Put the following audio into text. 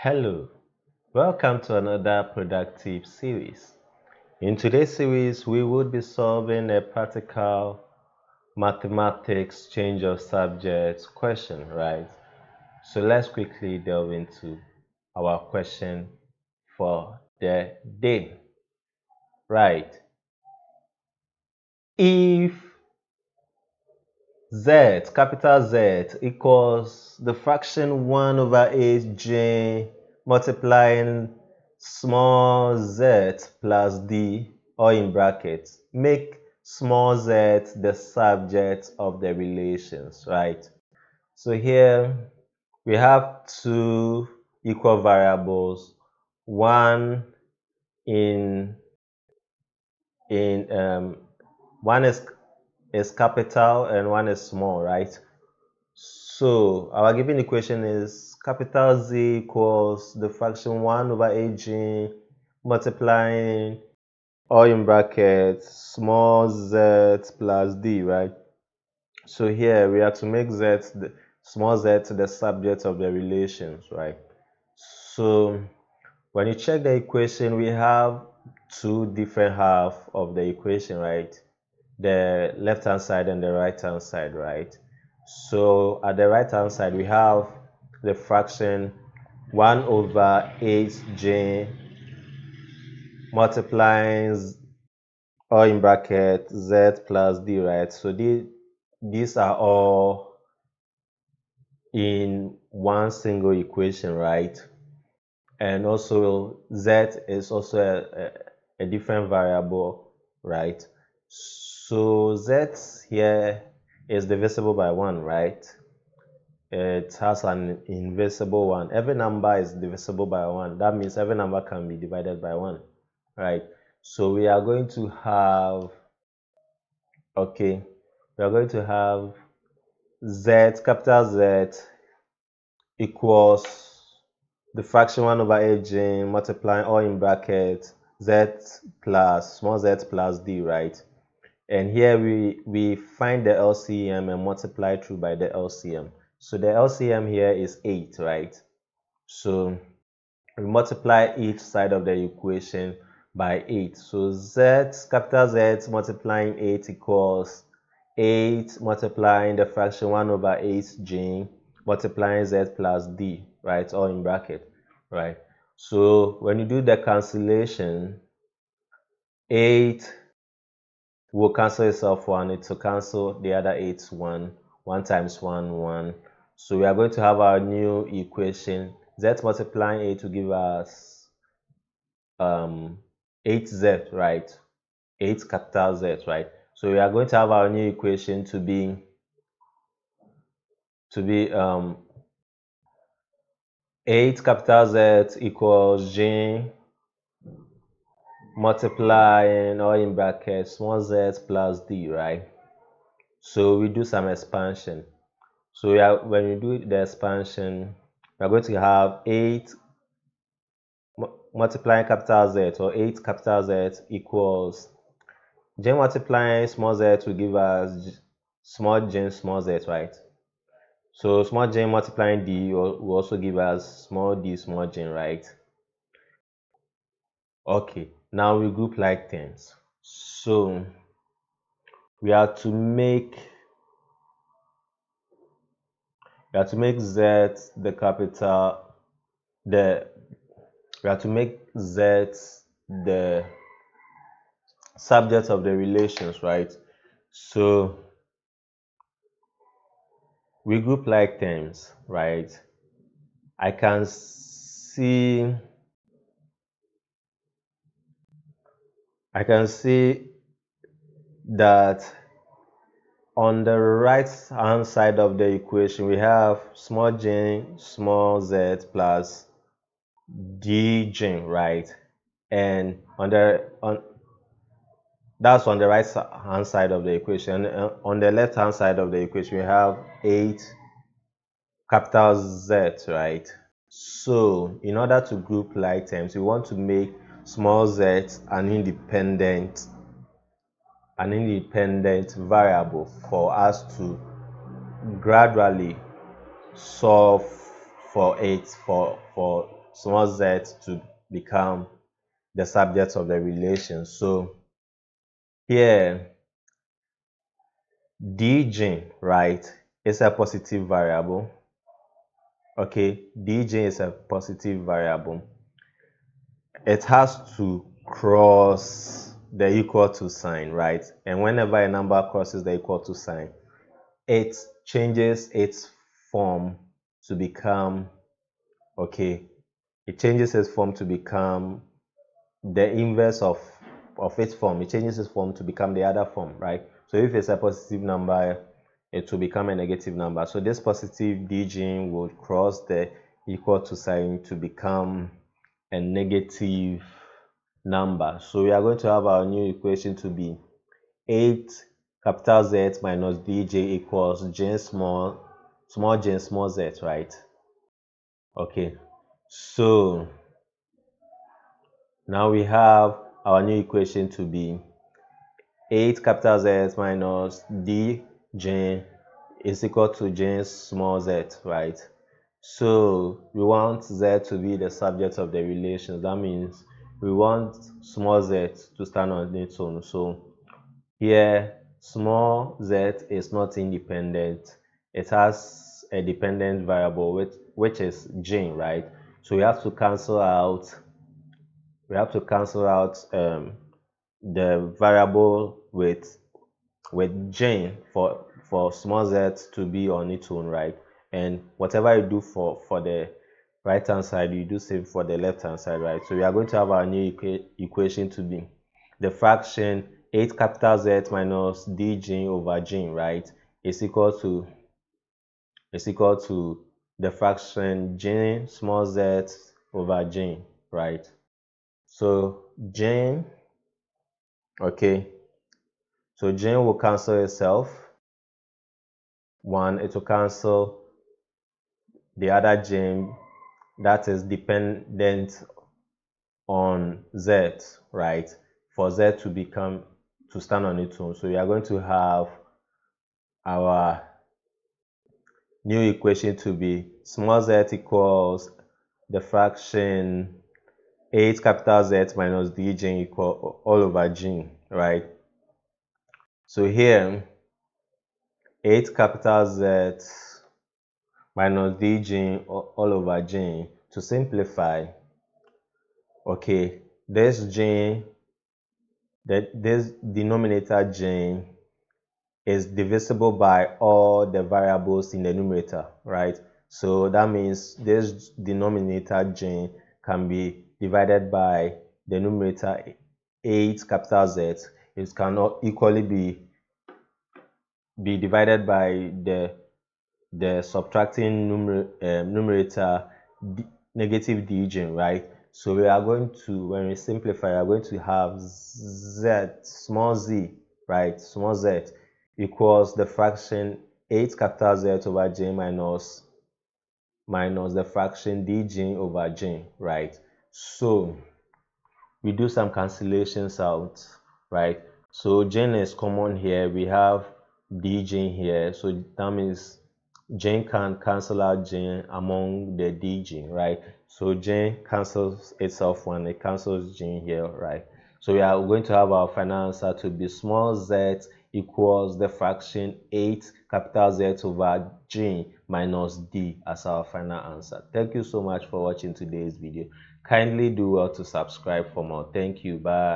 Hello, welcome to another productive series. In today's series, we would be solving a practical mathematics change of subjects question, right? So let's quickly delve into our question for the day. Right. If Z, capital Z, equals the fraction 1 over 8j multiplying small z plus d, or in brackets, make small z the subject of the relations, right? So here we have two equal variables, one in in one is capital and one is small, right? So our given equation is capital Z equals the fraction 1 over 8g multiplying, or in brackets, small z plus d, right? So here we have to make small z to the subject of the relations, right? So when you check the equation, we have two different halves of the equation, right? The left hand side and the right hand side, right? So at the right hand side we have the fraction 1 over 8j multiplying, or in bracket, z plus d, right? So these are all in one single equation, right? And also z is also a different variable, right? So z here is divisible by 1, right? It has an invisible one. Every number is divisible by 1. That means every number can be divided by 1, right? So we are going to have, okay, we are going to have z, capital Z, equals the fraction 1 over 8j multiplying, or in bracket, z plus small z plus d, right? And here we find the LCM and multiply through by the LCM. So the LCM here is 8, right? So we multiply each side of the equation by 8. So capital Z multiplying 8 equals 8 multiplying the fraction 1 over 8j multiplying z plus d, right? All in bracket, right? So when you do the cancellation, 8 will cancel itself 1. It will cancel the other 8 1. 1 times 1, 1. So we are going to have our new equation. Z multiplying 8 will give us 8z, right? 8 capital Z, right? So we are going to have our new equation to be 8 capital Z equals j multiplying, or in brackets, small z plus d, right? So we do some expansion. So when we do the expansion, we are going to have 8 multiplying capital Z, or 8 capital Z, equals j multiplying small z will give us small j small z, right? So small j multiplying d will also give us small d small j, right? Okay, now we group like terms. So we have to make z the capital, the we have to make z the subject of the relations, right? So we group like terms, right? I can see I can see that on the right hand side of the equation we have small j small z plus dj, right? And that's on the right hand side of the equation. On the left hand side of the equation we have 8 capital Z, right? So in order to group like terms, we want to make small z an independent variable for us to gradually solve for it, for small z to become the subject of the relation. So here dg, right, is a positive variable. Okay, dg is a positive variable. It has to cross the equal to sign, right? And whenever a number crosses the equal to sign, it changes its form to become, okay, it changes its form to become the inverse of its form. It changes its form to become the other form, right? So if it's a positive number, it will become a negative number. So this positive dg would cross the equal to sign to become a negative number. So we are going to have our new equation to be 8 capital Z minus dj equals j small j small z, right? Okay, so now we have our new equation to be 8 capital Z minus dj is equal to j small z, right? So we want z to be the subject of the relation. That means we want small z to stand on its own. So here small z is not independent. It has a dependent variable which is j, right? So we have to cancel out the variable with j for small z to be on its own, right? And whatever you do for the right hand side, you do same for the left hand side, right? So we are going to have our new equation to be the fraction 8 capital Z minus dg over g, right, is equal to the fraction j small z over g, right? So j, okay, so j will cancel itself. One, it will cancel the other j that is dependent on z, right, for z to stand on its own. So we are going to have our new equation to be small z equals the fraction 8 capital Z minus dg equal all over g, right? So here 8 capital Z minus dg all over g. To simplify, okay, this denominator g is divisible by all the variables in the numerator, right? So that means this denominator g can be divided by the numerator 8 capital Z. It cannot equally be divided by the subtracting numerator negative dg, right? So we are going to, when we simplify, we are going to have z, small z, right, small z equals the fraction 8 capital Z over j minus the fraction dg over j, right? So we do some cancellations out, right? So j is common here. We have dj here, so that means j can cancel out j among the dg, right? So j cancels itself when it cancels j here, right? So we are going to have our final answer to be small z equals the fraction 8 capital Z over g minus d as our final answer. Thank you so much for watching today's video. Kindly do well to subscribe for more. Thank you. Bye.